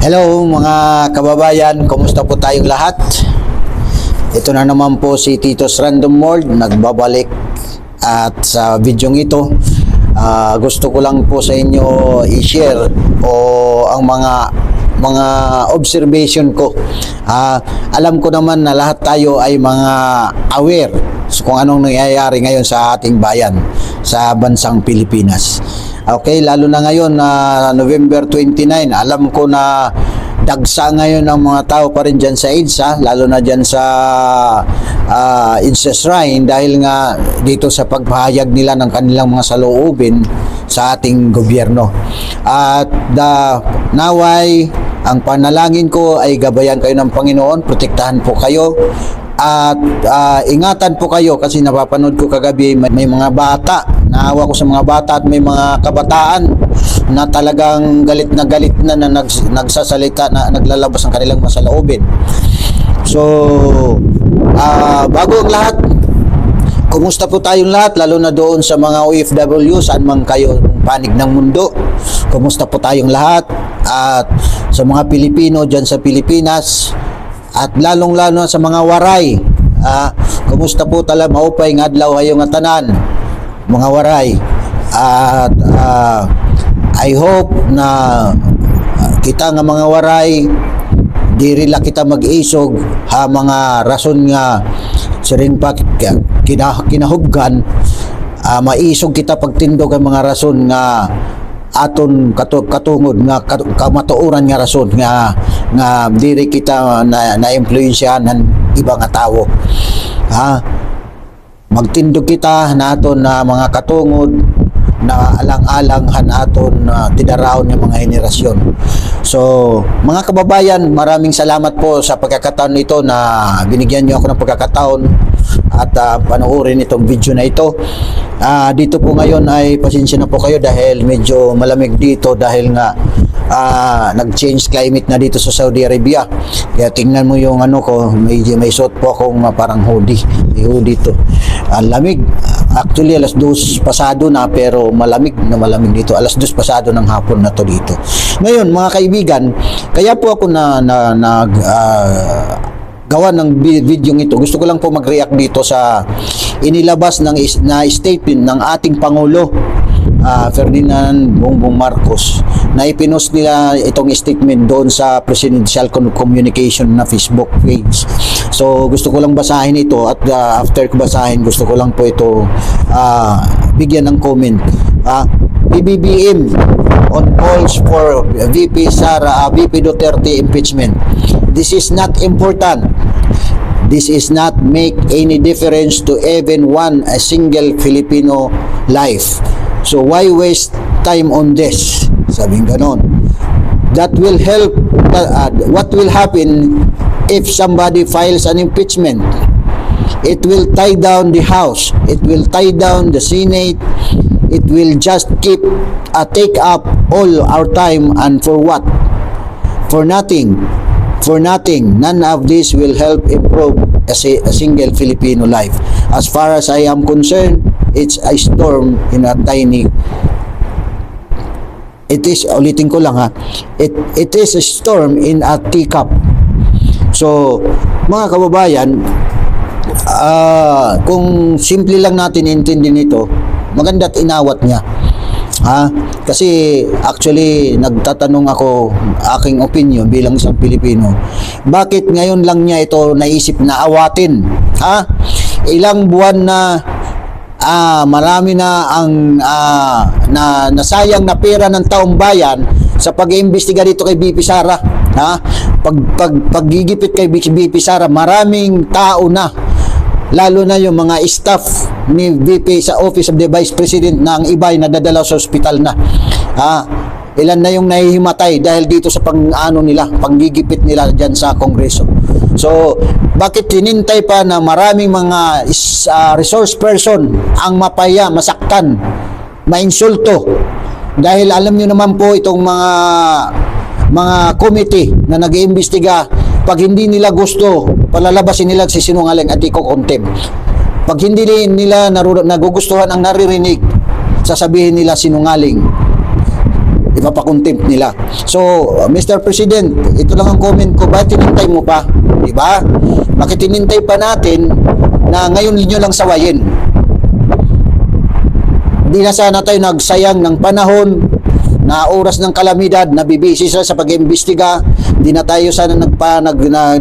Hello mga kababayan, kumusta po tayong lahat? Ito na naman po si Tito's Random World nagbabalik, at sa video ito gusto ko lang po sa inyo i-share ang mga observation ko. Alam ko naman na lahat tayo ay mga aware kung anong nangyayari ngayon sa ating bayan, sa bansang Pilipinas. Okay, lalo na ngayon na November 29, alam ko na dagsa ngayon ang mga tao pa rin dyan sa EDSA, lalo na dyan sa EDSA Shrine, dahil nga dito sa pagpahayag nila ng kanilang mga saloobin sa ating gobyerno. At naway, ang panalangin ko ay gabayan kayo ng Panginoon, protektahan po kayo, at ingatan po kayo, kasi napapanood ko kagabi may mga bata, naawa ko sa mga bata at may mga kabataan na talagang galit na nagsasalita, na naglalabas ng kanilang masaloobin. So bago ang lahat, kumusta po tayong lahat, lalo na doon sa mga OFW, saan man kayo panig ng mundo, kumusta po tayong lahat, at sa mga Pilipino dyan sa Pilipinas, at lalong-lalo sa mga waray, kumusta po talaga, maupay ng adlaw hayong nga tanan mga waray. At I hope na kita nga mga waray dirila kita mag-isog mga rason nga siring pa kinahubgan, maisog kita pagtindog ang mga rason nga aton katungod nga kamatuoran nga rason nga diri kita na-influensyahan ng ibang tao. Magtindog kita naton na mga katungod na alang-alanghan aton tidaraon ng mga henerasyon. So mga kababayan, maraming salamat po sa pagkakataon nito na binigyan niyo ako ng pagkakataon at panoorin itong video na ito. Dito po ngayon ay pasensya na po kayo dahil medyo malamig dito, dahil nga nag-change climate na dito sa Saudi Arabia. Kaya tingnan mo yung ano ko, may suot po akong parang hoodie. May hoodie to. Lamig. Actually alas 2 pasado na, pero malamig dito. Alas 2 pasado ng hapon na to dito. Ngayon mga kaibigan, kaya po ako gawa ng video ito. Gusto ko lang po mag-react dito sa inilabas na statement ng ating Pangulo Ferdinand Bongbong Marcos, na ipinost nila itong statement doon sa Presidential Communication na Facebook page. So gusto ko lang basahin ito, at after ko basahin, gusto ko lang po ito bigyan ng comment. PBBM on calls for VP Duterte impeachment. This is not important. This is not make any difference to even a single Filipino life. So why waste time on this? Sabing ganon. That will help. What will happen if somebody files an impeachment? It will tie down the House. It will tie down the Senate. It will just take up all our time, and for what? For nothing. For nothing. None of this will help improve a single Filipino life. As far as I am concerned, it's a storm in a tiny. It is, ulitin ko lang it is a storm in a teacup. So mga kababayan, kung simple lang natin intindihin ito, maganda't inawat niya. Kasi actually nagtatanong ako, aking opinion bilang isang Pilipino, bakit ngayon lang niya ito naisip na awatin? Ilang buwan na marami na ang nasayang na pera ng taong bayan sa pag-iimbestiga dito kay BP Sara. Paggigipit kay BP Sara, maraming tao na, lalo na yung mga staff ni VP sa Office of the Vice President, na ang iba ay nadadala sa ospital na. Ilan na yung nahihimatay dahil dito sa panggigipit nila dyan sa Kongreso. So bakit tinintay pa na maraming mga resource person ang mapaya, masaktan, mainsulto? Dahil alam nyo naman po itong mga committee na nag-iimbestiga, pag hindi nila gusto, palalabasin nila si sinungaling at iko-contempt. Pag hindi nila nagugustuhan ang naririnig, sasabihin nila sinungaling. ipapakontempt nila. So, Mr. President, ito lang ang comment ko, bakit tinintay mo pa? Diba? Bakit tinintay pa natin na ngayon ninyo lang sawayin? Di na sana tayo nagsayang ng panahon, na oras ng kalamidad, nabibisi sa pag-iimbestiga. Di na tayo sana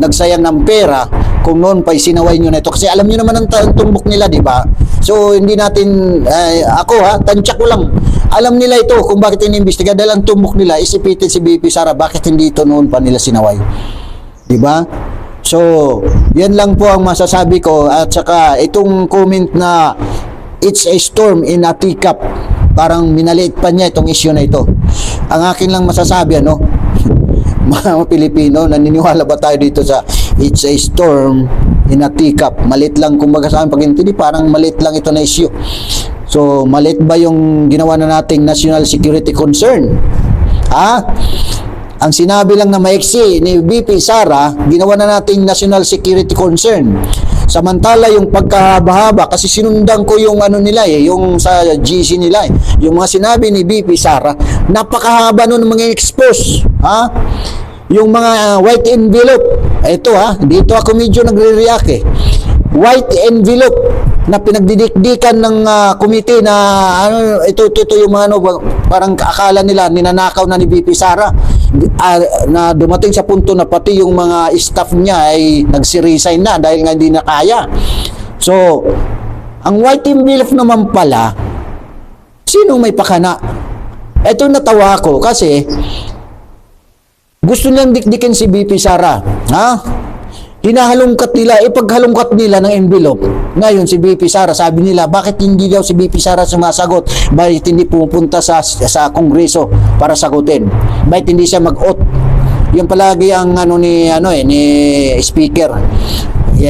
nagsayang ng pera kung noon pa isinaway nyo na ito. Kasi alam nyo naman ang tumbok nila, di ba? So, hindi natin, tansyak ko lang. Alam nila ito kung bakit iniimbestiga dahil ang tumbok nila isipitin si BP Sara, bakit hindi ito noon pa nila sinaway? Di ba? So, yan lang po ang masasabi ko. At saka, itong comment na it's a storm in a teacup, parang minaliit pa niya itong issue na ito. Ang akin lang masasabi, mga Pilipino, naniniwala ba tayo dito sa it's a storm in a teacup? Malit lang, kumbaga sa akin, pag hindi, parang malit lang ito na issue. So, malit ba yung ginawa na nating national security concern? Ang sinabi lang na maiksi ni BP Sara, ginawa na nating national security concern. Samantala yung pagkahaba-haba, kasi sinundan ko yung nila yung sa GC nila yung mga sinabi ni BP Sara, napakahaba nun mga expose, yung mga white envelope, ito dito ako medyo nagre-react white envelope na pinagdidikdikan ng committee na ito yung mga parang akala nila ninanakaw na ni BP Sara, na dumating sa punto na pati yung mga staff niya ay nagsi-resign na dahil nga hindi na kaya. So, ang white envelope naman pala, sino may pakana? Ito natawa ko kasi gusto nilang dikdikin si BP Sara. Hinahalungkat nila, paghalungkat nila ng envelope. Ngayon si BP Sara, sabi nila, bakit hindi daw si BP Sara sumasagot? Bakit hindi pupunta sa Kongreso para sagutin? Bakit hindi siya mag-oath? Yung palagi ang ni speaker.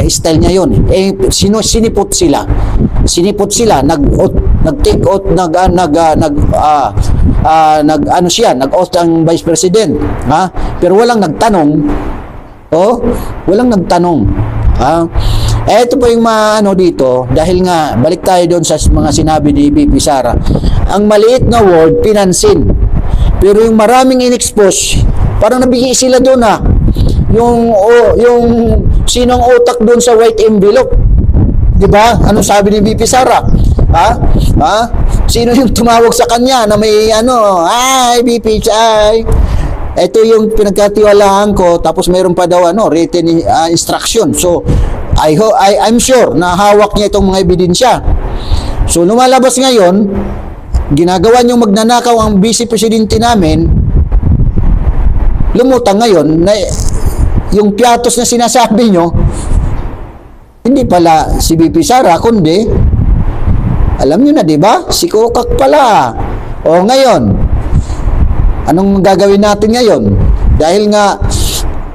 Style niya yun. Sinipot sila. Nag-take oath, nag-oath ang Vice President. Pero walang nagtanong. Walang nagtanong. Ito po yung dito, dahil nga, balik tayo doon sa mga sinabi ni BP Sara. Ang maliit na word, pinansin. Pero yung maraming in-expose, parang nabigay sila doon yung sinong utak doon sa white envelope. Diba? Anong sabi ni BP Sara? Sino yung tumawag sa kanya na may BP, ito yung pinagkatiwalaan ko, tapos mayroon pa daw written instruction. So I'm sure na hawak niya itong mga ebidensya. So lumalabas ngayon, ginagawa niyong magnanakaw ang vice presidente namin, lumutang ngayon na yung piatos na sinasabi nyo, hindi pala si BP Sara, kundi alam nyo na, diba? Si Kokak pala. O ngayon, anong gagawin natin ngayon? Dahil nga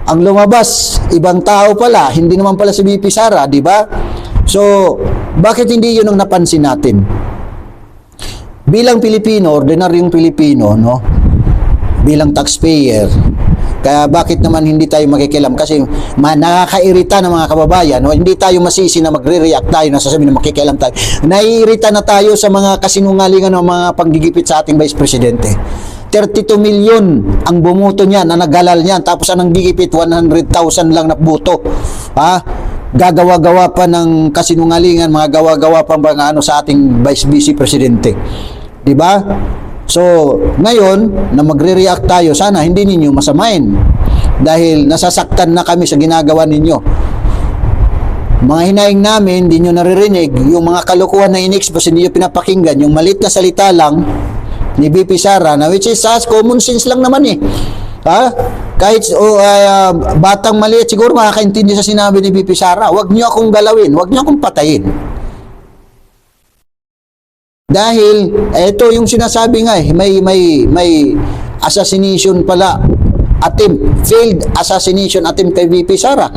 ang lumabas, ibang tao pala, hindi naman pala si BP Sara, di ba? So, bakit hindi yun ang napansin natin? Bilang Pilipino, ordinaryong Pilipino, bilang taxpayer, kaya bakit naman hindi tayo makikialam? Kasi nakakairita ng mga kababayan, hindi tayo masisi na magre-react tayo, nasasabi na makikialam tayo. Naiirita na tayo sa mga kasinungalingan ng mga panggigipit sa ating Vice Presidente. 32 million ang bumuto niya, na nagalal niyan, tapos anong gigipit, 100,000 lang na buto. Gagawa-gawa pa ng kasinungalingan, mga gawa-gawa pa mga sa ating Vice Presidente. Di ba? So, ngayon, na magre-react tayo, sana hindi ninyo masamain. Dahil nasasaktan na kami sa ginagawa ninyo. Mga hinaing namin, hindi nyo naririnig, yung mga kalokohan na in-expose, hindi nyo pinapakinggan, yung malit na salita lang, ni BP Sara, na which is common sense lang naman kahit batang maliit siguro makakaintindi sa sinabi ni BP Sara, wag niyo akong galawin, wag niyo akong patayin. Dahil ito yung sinasabi nga may assassination pala attempt, failed assassination attempt kay BP Sara.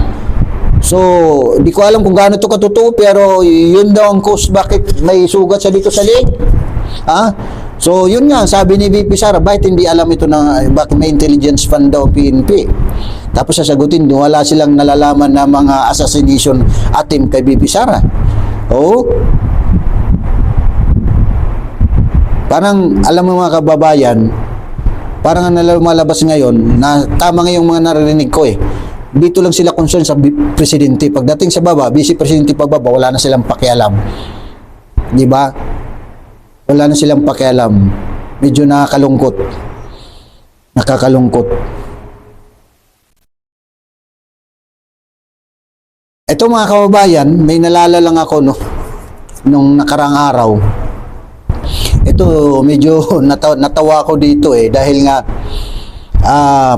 So, di ko alam kung gaano ito katotoo, pero yun daw ang cause bakit may sugat sa dito sa leg. So, yun nga, sabi ni BP Sara, bakit hindi alam ito na bakit may intelligence fund daw PNP? Tapos sasagutin, wala silang nalalaman na mga assassination attempt kay BP Sara. Parang, alam mo mga kababayan, parang lumalabas ngayon na tama nga yung mga naririnig ko eh. Dito lang sila concern sa presidente. Pagdating sa baba, vice presidente pababa, wala na silang pakialam. Di ba? Wala na silang pakialam. Medyo nakakalungkot. Nakakalungkot. Ito mga kababayan, may nalala lang ako nung nakarang araw. Ito medyo natawa ako dito eh dahil nga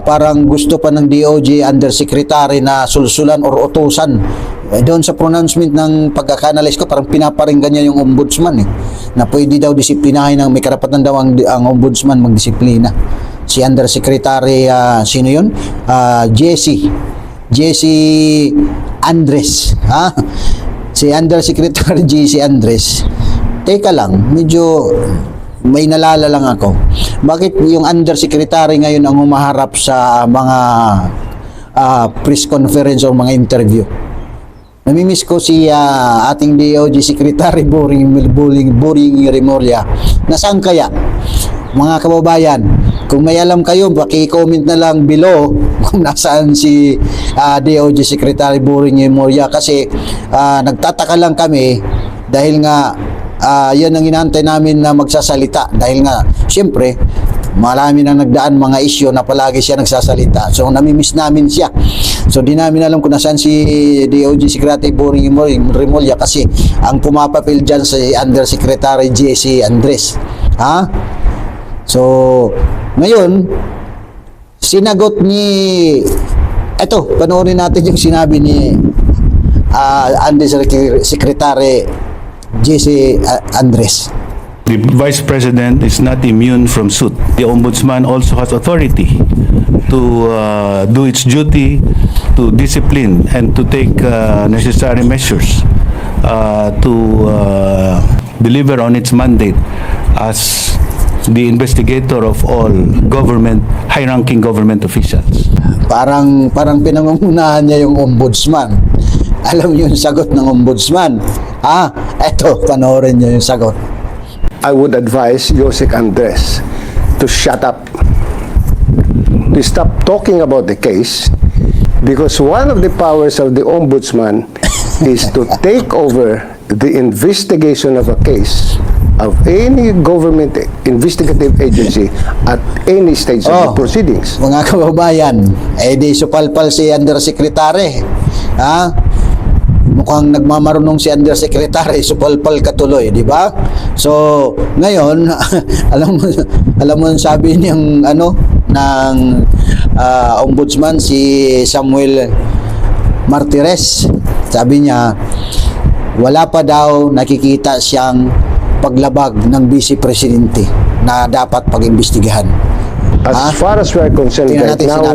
parang gusto pa ng DOJ Undersecretary na sulsulan or utusan. Doon sa pronouncement ng pagkakanalis ko, parang pinaparinggan niya yung ombudsman eh, na pwede daw disiplinahin may karapatan daw ang ombudsman magdisiplina. Si Undersecretary, sino yun? Jesse Andres. Si Undersecretary Jesse Andres. Teka lang, medyo may nalala lang ako. Bakit yung Undersecretary ngayon ang humaharap sa mga press conference o mga interview? Namimiss ko si ating DOJ Secretary Boring Remulla. Nasaan kaya? Mga kababayan, kung may alam kayo, paki-comment na lang below kung nasaan si DOJ Secretary Boring Remulla kasi nagtataka lang kami dahil nga yan ang inaantay namin na magsasalita dahil nga siyempre marami na nagdaan mga isyu na palagi siya nagsasalita, so namimiss namin siya. So di namin alam kung nasaan si DOJ Secretary Boring Remulla kasi ang pumapapil dyan si Undersecretary Jesse Andres. So ngayon sinagot ni panoorin natin yung sinabi ni Undersecretary Jesse Andres. The Vice President is not immune from suit. The Ombudsman also has authority to do its duty, to discipline, and to take necessary measures to deliver on its mandate as the investigator of all high-ranking government officials. Parang pinangungunahan niya yung ombudsman. Alam niyo yung sagot ng ombudsman? Eto, panoorin niyo yung sagot. I would advise Josek Andres to shut up, to stop talking about the case, because one of the powers of the ombudsman is to take over the investigation of a case of any government investigative agency at any stage of the proceedings. Mga kababayan, di supalpal si Undersecretary. Mukhang nagmamarunong si Undersecretary, supalpal katuloy, di ba? So, ngayon, alam mo sabi niyang ng ombudsman si Samuel Martires. Sabi niya, wala pa daw nakikita siyang paglabag ng Vice Presidente na dapat pag-imbestigahan. As far as we are concerned right now,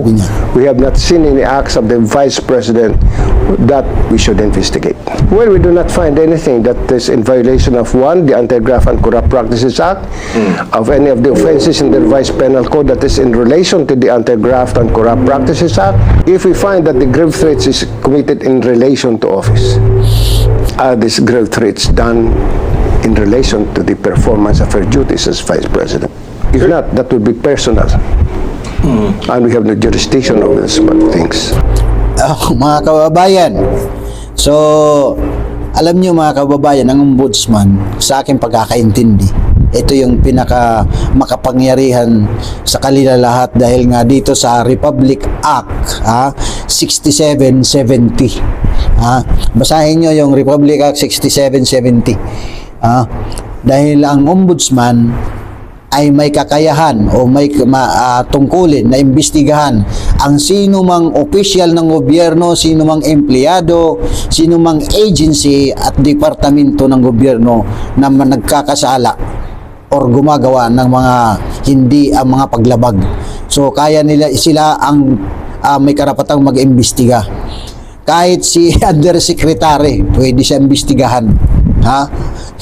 we have not seen any acts of the Vice President that we should investigate. Well, we do not find anything that is in violation of the Anti-Graft and Corrupt Practices Act, of any of the offenses in the Revised Penal Code that is in relation to the Anti-Graft and Corrupt Practices Act. If we find that the grave threats is committed in relation to office, these grave threats done in relation to the performance of her duties as Vice President. If not, that would be personal. And we have no jurisdiction over these things. Mga kababayan, so alam niyo mga kababayan, ang ombudsman sa aking pagkakaintindi, ito yung pinaka makapangyarihan sa kanila lahat dahil nga dito sa Republic Act 6770. Basahin niyo yung Republic Act 6770. Dahil ang ombudsman ay may kakayahan o may tungkulin na imbestigahan ang sino mang opisyal ng gobyerno, sino mang empleyado, sino mang agency at departamento ng gobyerno na nagkakasala or gumagawa ng mga hindi mga paglabag. So kaya sila ang may karapatang mag-imbestiga. Kahit si Undersecretary, pwede siya imbestigahan.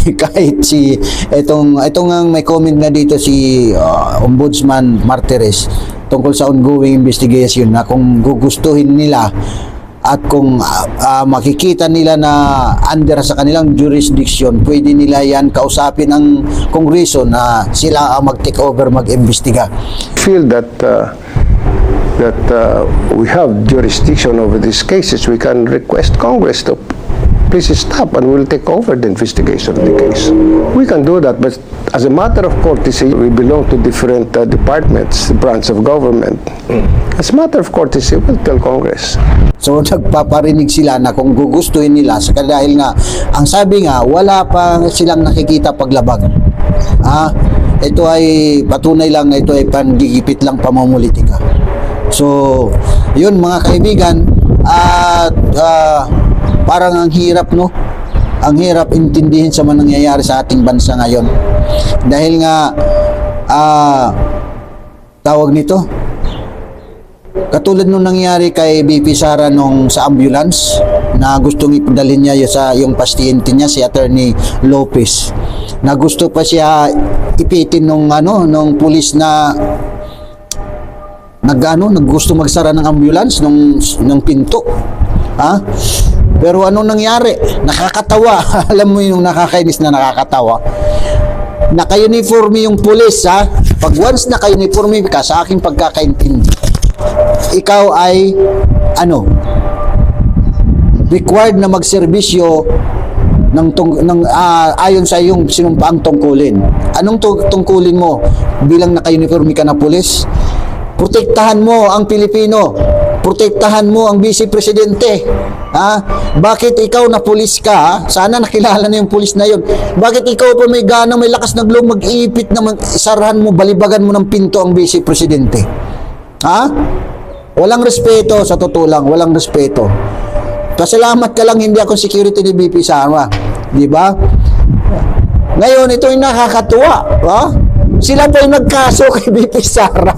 Kahit si itong may comment na dito si Ombudsman Martires tungkol sa ongoing investigation na kung gugustuhin nila at kung makikita nila na under sa kanilang jurisdiction, pwede nila yan kausapin ng Kongreso na sila ang mag-take over, mag-imbestiga. Feel that we have jurisdiction over these cases, we can request Congress to please stop and we'll take over the investigation of the case. We can do that, but as a matter of courtesy, we belong to different departments, branch of government. As a matter of courtesy, we'll tell Congress. So nagpaparinig sila na kung gugustuhin nila dahil nga ang sabi nga wala pa silang nakikita paglabag. Ito ay patunay lang, ito ay panggigipit lang, pamumulitika. So yun mga kaibigan, at parang ang hirap, no? Ang hirap intindihin sa mga nangyayari sa ating bansa ngayon. Dahil nga tawag nito, katulad nung nangyari kay BP Sara nung sa ambulance na gustong ipadalhin niya yung pasyente niya, si Attorney Lopez, na gusto pa siya ipitin nung pulis na naggusto magsara ng ambulance nung pinto. Pero anong nangyari? Nakakatawa. Alam mo yung nakakainis na nakakatawa. Naka-uniforme yung pulis, Pag once naka-uniforme ka, sa aking pagkakaintindi, ikaw ay required na magserbisyo ayon sa iyong sinumpaang tungkulin. Anong tungkulin mo bilang naka-uniforme ka na pulis? Protektahan mo ang Pilipino. Protektahan mo ang Vice Presidente. Bakit ikaw na pulis ka? Sana nakilala na yung pulis na yun. Bakit ikaw pa may ganang, may lakas na loob mag-iipit na sarahan mo, balibagan mo ng pinto ang Vice Presidente? Walang respeto, sa totoo lang, walang respeto. Pasalamat ka lang hindi ako security ni BP Sara. Di ba? Ngayon, ito yung nakakatuwa. Sila pa yung nagkaso kay BP Sara,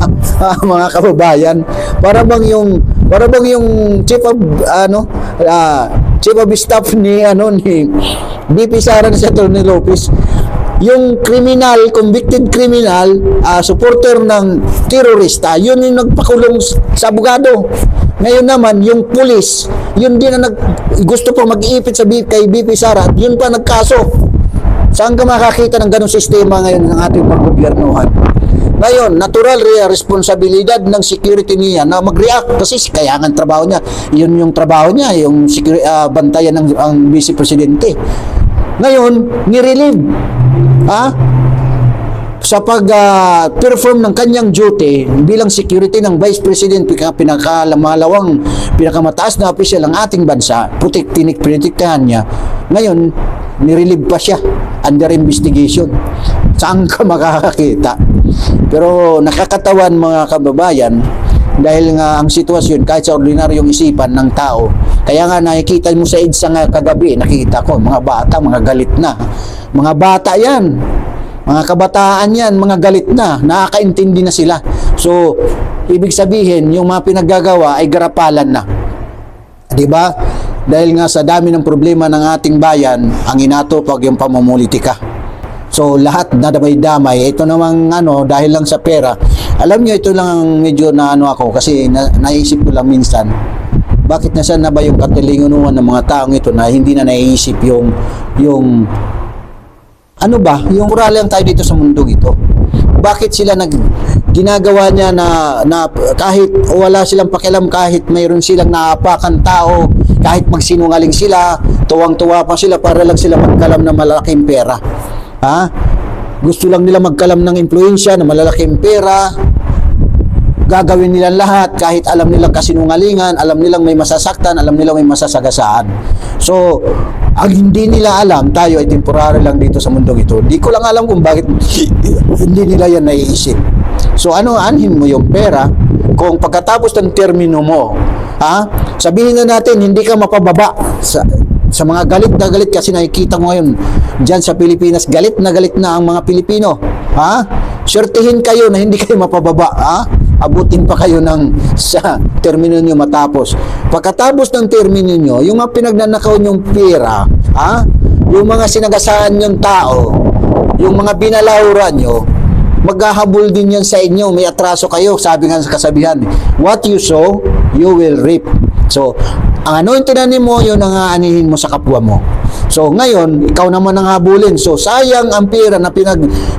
mga kababayan. Para bang yung chief of staff ni BP Sara na si Atty. Lopez, yung convicted criminal, supporter ng terorista, yun yung nagpakulong sa abogado. Ngayon naman, yung pulis, yun din na gusto pa mag-iipit kay BP Sara, yun pa nagkaso. Saan ka makakita ng ganong sistema ngayon ng ating paggobyernuhan? Ngayon, natural responsibilidad ng security niya na mag-react kasi kaya nga trabaho niya. Yun yung trabaho niya, yung bantayan ng Vice Presidente. Ngayon, nirelieve. Sa pag-perform ng kanyang duty bilang security ng Vice President, pinakamataas na opisyal ng ating bansa, protektahan niya. Ngayon, nirelieve pa siya under investigation. Saan ka makakakita? Pero nakakatawan mga kababayan dahil nga ang sitwasyon kahit sa ordinaryong isipan ng tao. Kaya nga nakikita mo sa EDSA nga kagabi, nakita ko mga bata, mga galit na. Mga bata yan. Mga kabataan yan, mga galit na. Nakakaintindi na sila. So, ibig sabihin, yung mga pinaggagawa ay garapalan na. Diba? Dahil nga sa dami ng problema ng ating bayan, ang inatupag yung pamumulitika. So lahat na damay-damay, ito namang dahil lang sa pera. Alam niyo, ito lang ang medyo ako kasi naisip ko lang minsan, bakit nasaan na ba yung katilingunuan ng mga taong ito na hindi na naiisip yung moral lang tayo dito sa mundong ito. Bakit sila ginagawa niya na kahit wala silang pakialam, kahit mayroon silang naapakan tao, kahit magsinungaling sila, tuwang-tuwa pa sila para lang sila magkalam ng malaking pera. Gusto lang nila magkalam ng impluensya na malalaking pera. Gagawin nila lahat kahit alam nilang kasinungalingan, alam nilang may masasaktan, alam nilang may masasagasaan. So, ang hindi nila alam, tayo ay temporary lang dito sa mundong ito. Di ko lang alam kung bakit hindi nila yan naiisip. So, anhin mo yung pera kung pagkatapos ng termino mo, sabihin na natin, hindi ka mapababa sa mga galit na galit kasi nakikita mo ngayon dyan sa Pilipinas, galit na ang mga Pilipino. Swertihin kayo na hindi kayo mapababa. Abutin pa kayo sa termino nyo matapos. Pagkatapos ng termino nyo, yung mga pinagnanakaw nyong pera, yung mga sinagasaan nyong tao, yung mga binalawra nyo, maghahabol din yan sa inyo. May atraso kayo. Sabi nga sa kasabihan, what you sow, you will reap. So, Ang ano yung tinanim mo, yun ang aanihin mo sa kapwa mo. So ngayon, ikaw naman ang habulin. So sayang ang pera na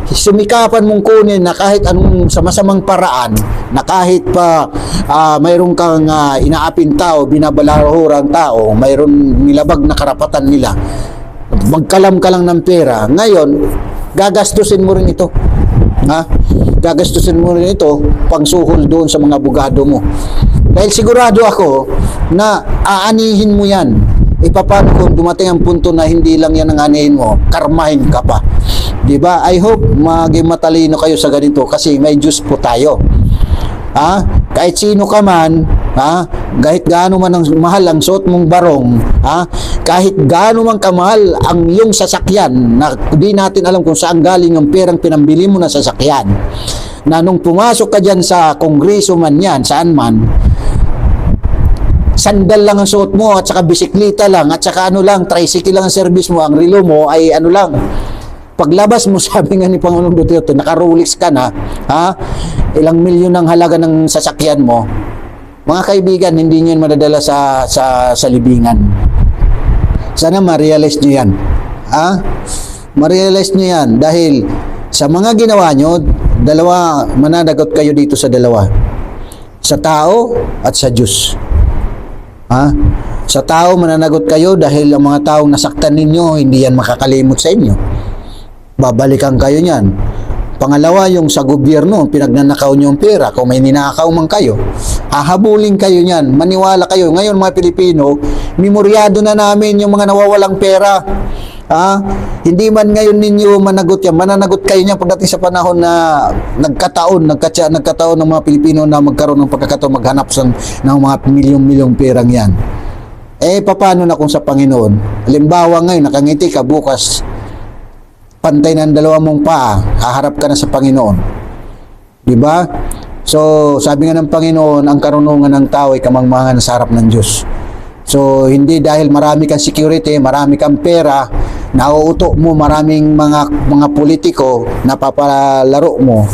sumikapan mong kunin na kahit anong sa masamang paraan, na kahit pa mayroon kang inaapin tao, binabalahurang tao, mayroon nilabag na karapatan nila. Magkalam ka lang ng pera. Ngayon, gagastusin mo rin ito. Ha? Gagastusin mo rin ito pangsuhol doon sa mga abogado mo. Dahil sigurado ako na aanihin mo yan. Paano kung dumating ang punto na hindi lang yan ang aanihin mo, karmahin ka pa. Diba? I hope maging matalino kayo sa ganito kasi may Diyos po tayo. Ha? Kahit sino ka man, ha? Kahit gaano man ang mahal ang suot mong barong, ha? Kahit gaano man kamahal ang iyong sasakyan, na di natin alam kung saan galing ang perang pinambili mo na sasakyan, na nung pumasok ka dyan sa kongreso man yan, saan man, sandal lang ang suot mo at saka bisikleta lang at saka ano lang, tricycle lang ang service mo, ang relo mo ay ano lang. Paglabas mo, sabi nga ni Pangulong Duterte, naka-Rolex ka na, ha? Ilang milyon ang halaga ng sasakyan mo. Mga kaibigan, hindi nyo madadala sa libingan. Sana ma-realize nyo yan. Ha? Ma-realize nyo yan dahil sa mga ginawa nyo, dalawa, mananagot kayo dito sa dalawa. Sa tao at sa Diyos. Ha? Sa tao, mananagot kayo dahil ang mga taong nasaktan ninyo, hindi yan makakalimot sa inyo. Babalikan kayo niyan. Pangalawa, yung sa gobyerno, pinagnanakaw nyo ang pera. Kung may ninakaw man kayo, hahabulin kayo niyan. Maniwala kayo. Ngayon, mga Pilipino, memoryado na namin yung mga nawawalang pera. Hindi man ngayon ninyo managot yan. Mananagot kayo niyan pagdating sa panahon na nagkataon ng mga Pilipino na magkaroon ng pagkakataon maghanap ng mga milyong-milyong perang yan. Paano na kung sa Panginoon? Halimbawa ngayon, nakangiti ka, bukas pantay ng dalawa mong paa, haharap ka na sa Panginoon. Diba? So, sabi nga ng Panginoon, ang karunungan ng tao ay kamangmangan sa harap ng Diyos. So, hindi dahil marami kang security, marami kang pera, nauuto mo maraming mga politiko na papalaro mo,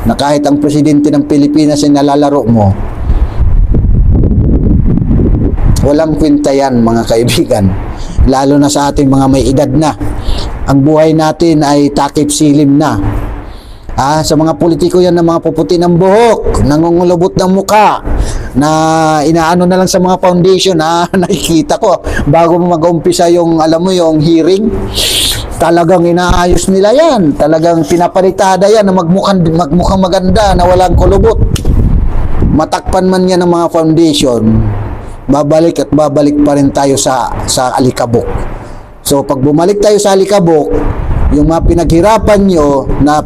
na kahit ang presidente ng Pilipinas ay nalalaro mo. Walang kwenta yan, mga kaibigan. Lalo na sa ating mga may edad na. Ang buhay natin ay takip silim na. Sa mga politiko yan na mga puputi ng buhok, nangungulubot ng muka, na inaano na lang sa mga foundation, nakikita ko, bago mag-umpisa yung, alam mo, yung hearing, talagang inaayos nila yan. Talagang pinapalitada yan na magmukhang maganda, na walang kulubot. Matakpan man yan ng mga foundation, babalik at babalik pa rin tayo sa alikabok. So, pag bumalik tayo sa alikabok, yung mga pinaghirapan nyo na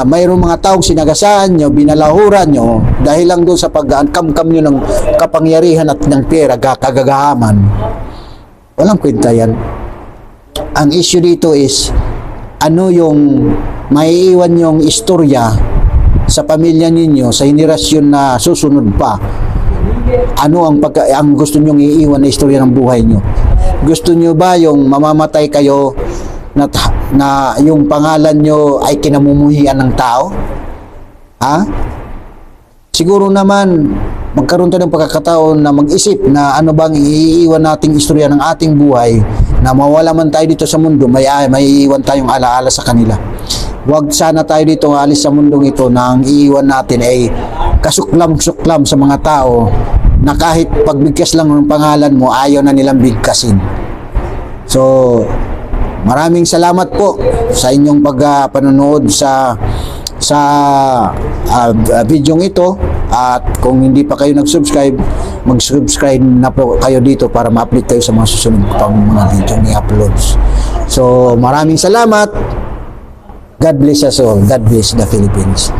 mayroong mga taong sinagasaan nyo, binalahuran nyo, dahil lang doon sa pag-kamkam nyo ng kapangyarihan at ng pera, kagagahaman, walang kwenta yan. Ang issue dito is, ano yung maiiwan yung istorya sa pamilya ninyo, sa henerasyon na susunod pa. Ano ang gusto nyong iiwan na istorya ng buhay nyo? Gusto nyo ba yung mamamatay kayo na yung pangalan nyo ay kinamumuhian ng tao? Siguro naman magkaroon tayo ng pagkakataon na mag-isip na ano bang iiwan nating istorya ng ating buhay, na mawala man tayo dito sa mundo, may iiwan tayong alaala sa kanila. Huwag sana tayo dito alis sa mundong ito na ang iiwan natin ay kasuklam-suklam sa mga tao na kahit pagbigkas lang ng pangalan mo, ayaw na nilang bigkasin. So, maraming salamat po sa inyong panonood sa videong ito. At kung hindi pa kayo nag-subscribe, mag-subscribe na po kayo dito para ma-update kayo sa mga susunod pang mga video ni uploads. So, maraming salamat. God bless us all. God bless the Philippines.